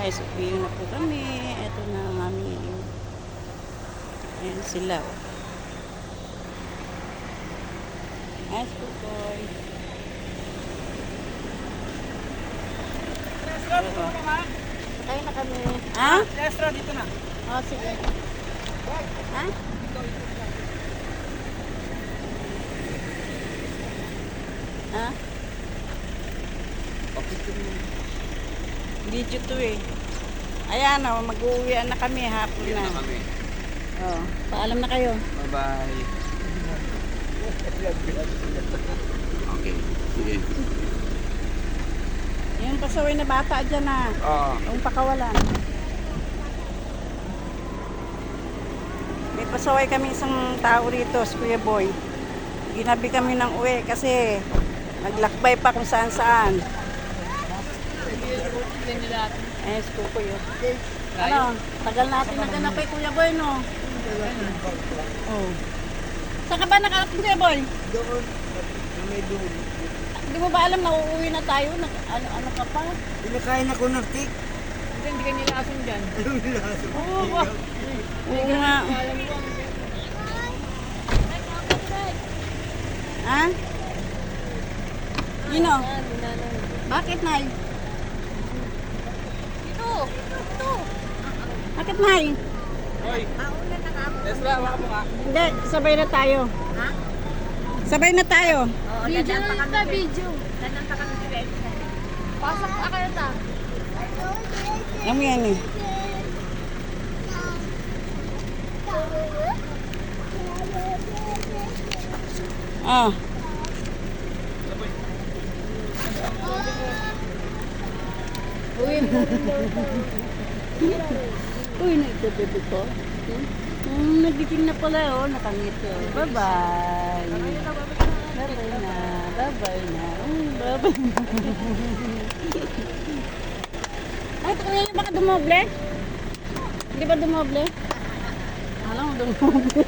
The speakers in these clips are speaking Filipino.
SBU na po kami. Ito na ang aming ayan sila. Nice po boy. Patay na kami. Ha? Extra dito na. Oh, sige. Ha? Ha? Video to eh. Ayan o, mag-uwian na kami, hapon na. Oh, paalam na kayo. Bye-bye. Okay, sige. Yung pasaway na bata dyan na. Oo. Yung pakawalan. May pasaway kami isang tao rito, si Kuya Boy. Ginabi kami ng uwi kasi naglakbay pa kung saan saan. Eh, si Kuya. Ano, tagal natin naganap kay Kuya Boy, no? Oh. Saan ka ba nakarating, Kuya Boy? Doon. May doon. Hindi mo ba alam na uuwi na tayo? Ano ka pa? Pinakain ako ng cake. Hindi ka nilason dyan. Anong nilaso? Oo ba? Oo nga. Ha? Yino? Bakit, Nay? Ito. Bakit, Nay? Hoy. Extra, wala mo nga. Hindi, sabay na tayo. Ha? Sabay na tayo. Video na kita, video. Danan pa kami direction. Pasok pa kayo ta. Ano yan eh? Ah. Uy, nagdadado ko. Nagising na pala, oh. Nakangiti, oh. Bye-bye. Bye-bye na. Bye-bye na. Bye-bye na. Ay, ito kaya yung baka dumoble? Hindi ba dumoble? Alam mo, dumoble.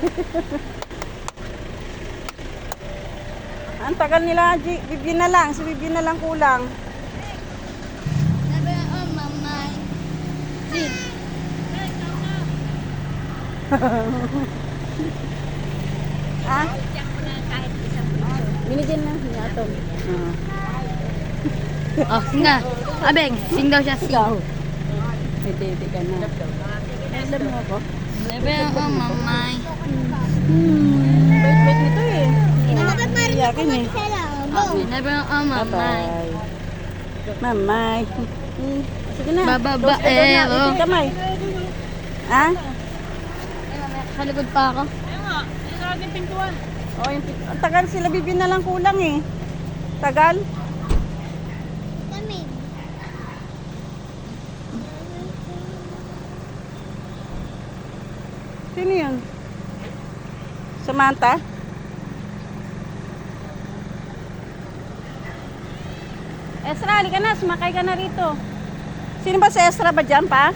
Ang tagal nila, Bibi na lang. Si Bibi na lang kulang. Sabi oh, mamay. Ha? Diyan ko na kahit isang video. Binigyan na niya ito. Oh, singa. Abeng, sing daw siya, sing. Ikaw. Hindi ka na. Alam mo ako? Sabi oh, mamay. Wait nito eh. Iyakin eh. Sabi oh, mamay. Bye-bye. Mamay. Sige na. Bababa, Close the door na. oh. Itin kamay. Ha? Kalikod pa ako. Oh, ang tagal sila, Bibi na lang kulang eh. Tagal? Sino yun? Samantha? Esra, halika na. Sumakay ka na rito. Sino ba si Esra ba dyan pa?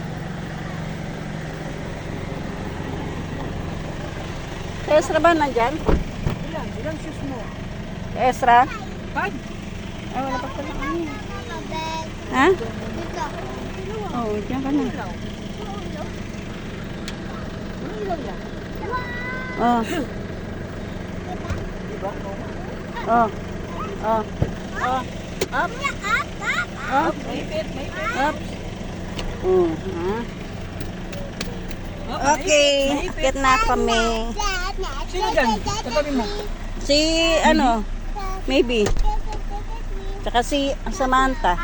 Si Esra ba nandyan? Ilan shoes mo? Si Esra? 5. Ay, wala pa pala kami. Ha? Oo, dyan ka na. Oh. Oh. Oh. Oh. Up. Up. Up. Oh, ha? Okay, akit na kami. Sino dyan? Katabi mo. Si, ano, maybe. Tsaka si Samantha.